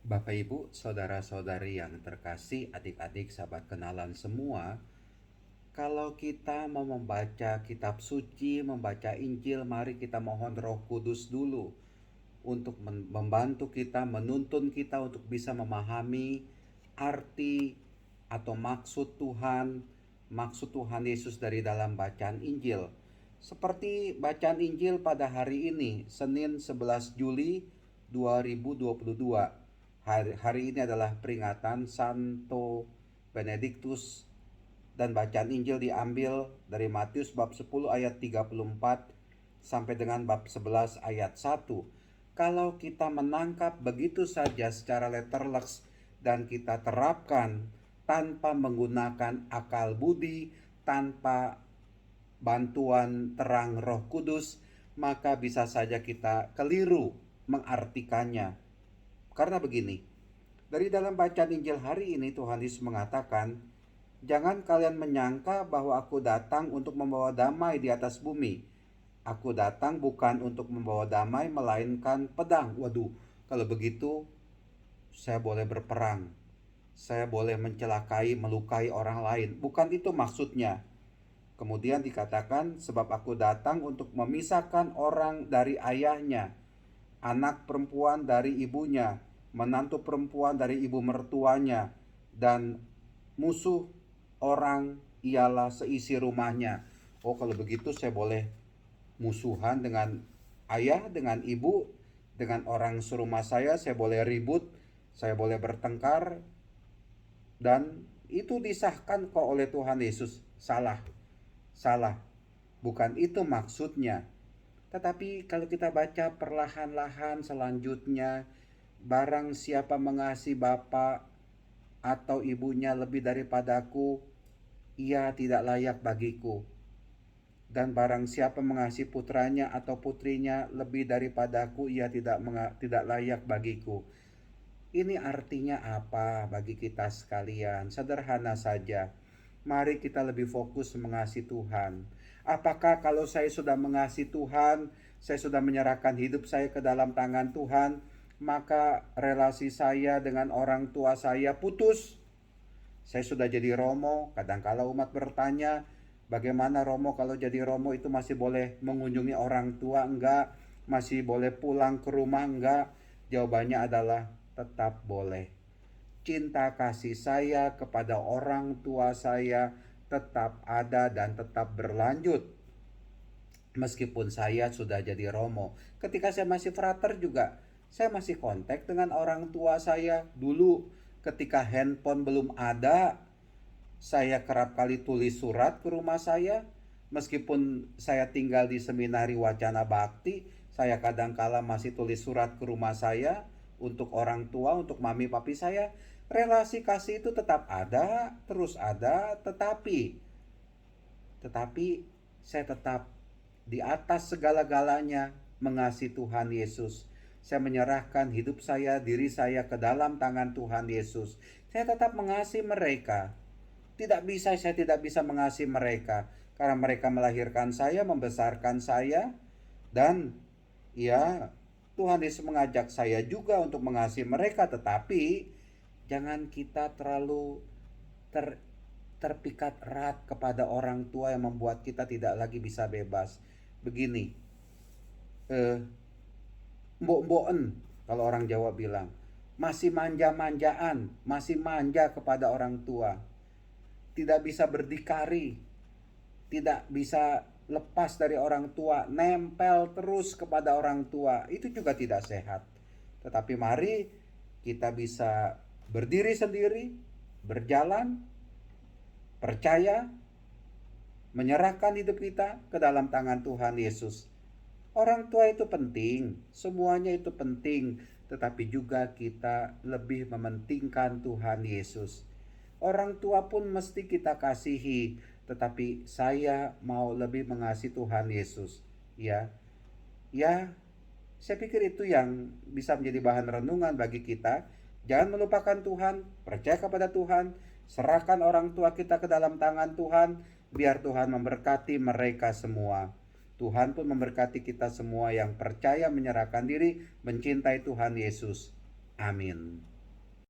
Bapak Ibu, saudara-saudari yang terkasih, adik-adik, sahabat kenalan semua, kalau kita mau membaca kitab suci, membaca Injil, mari kita mohon Roh Kudus dulu untuk membantu kita, menuntun kita untuk bisa memahami arti atau maksud Tuhan Yesus dari dalam bacaan Injil. Seperti bacaan Injil pada hari ini, Senin 11 Juli 2022. Hari ini adalah peringatan Santo Benedictus dan bacaan Injil diambil dari Matius bab 10 ayat 34 sampai dengan bab 11 ayat 1. Kalau kita menangkap begitu saja secara letterleks dan kita terapkan tanpa menggunakan akal budi, tanpa bantuan terang Roh Kudus, maka bisa saja kita keliru mengartikannya. Karena begini, dari dalam bacaan Injil hari ini Tuhan Yesus mengatakan, "Jangan kalian menyangka bahwa aku datang untuk membawa damai di atas bumi. Aku datang bukan untuk membawa damai melainkan pedang." Waduh, kalau begitu saya boleh berperang. Saya boleh mencelakai, melukai orang lain. Bukan itu maksudnya. Kemudian dikatakan, "Sebab aku datang untuk memisahkan orang dari ayahnya, anak perempuan dari ibunya, menantu perempuan dari ibu mertuanya, dan musuh orang ialah seisi rumahnya." Oh, kalau begitu saya boleh musuhan dengan ayah, dengan ibu, dengan orang serumah saya boleh ribut, saya boleh bertengkar, dan itu disahkan kok oleh Tuhan Yesus. Salah, bukan itu maksudnya. Tetapi kalau kita baca perlahan-lahan selanjutnya, barang siapa mengasihi bapa atau ibunya lebih daripadaku, ia tidak layak bagiku. Dan barang siapa mengasihi putranya atau putrinya lebih daripadaku, ia tidak layak bagiku. Ini artinya apa bagi kita sekalian? Sederhana saja. Mari kita lebih fokus mengasihi Tuhan. Apakah kalau saya sudah mengasihi Tuhan, saya sudah menyerahkan hidup saya ke dalam tangan Tuhan, maka relasi saya dengan orang tua saya putus? Saya sudah jadi romo. Kadang-kala umat bertanya, bagaimana romo kalau jadi romo itu masih boleh mengunjungi orang tua? Enggak. Masih boleh pulang ke rumah? Enggak. Jawabannya adalah tetap boleh. Cinta kasih saya kepada orang tua saya tetap ada dan tetap berlanjut. Meskipun saya sudah jadi romo. Ketika saya masih frater juga, saya masih kontak dengan orang tua saya. Dulu ketika handphone belum ada, saya kerap kali tulis surat ke rumah saya. Meskipun saya tinggal di Seminari Wacana Bakti, saya kadangkala masih tulis surat ke rumah saya untuk orang tua, untuk mami papi saya. Relasi kasih itu tetap ada, terus ada, tetapi saya tetap di atas segala-galanya mengasihi Tuhan Yesus. Saya menyerahkan hidup saya, diri saya ke dalam tangan Tuhan Yesus. Saya tetap mengasihi mereka. Saya tidak bisa mengasihi mereka karena mereka melahirkan saya, membesarkan saya, dan ya, Tuhan Yesus mengajak saya juga untuk mengasihi mereka, tetapi jangan kita terlalu ter, terpikat erat kepada orang tua yang membuat kita tidak lagi bisa bebas. Begini, eh, mbok-mboken kalau orang Jawa bilang, masih manja-manjaan, masih manja kepada orang tua, tidak bisa berdikari, tidak bisa lepas dari orang tua, nempel terus kepada orang tua, itu juga tidak sehat. Tetapi mari kita bisa berdiri sendiri, berjalan, percaya, menyerahkan hidup kita ke dalam tangan Tuhan Yesus. Orang tua itu penting, semuanya itu penting, tetapi juga kita lebih mementingkan Tuhan Yesus. Orang tua pun mesti kita kasihi, tetapi saya mau lebih mengasihi Tuhan Yesus. Ya, ya, saya pikir itu yang bisa menjadi bahan renungan bagi kita. Jangan melupakan Tuhan, percaya kepada Tuhan, serahkan orang tua kita ke dalam tangan Tuhan, biar Tuhan memberkati mereka semua. Tuhan pun memberkati kita semua yang percaya menyerahkan diri, mencintai Tuhan Yesus. Amin.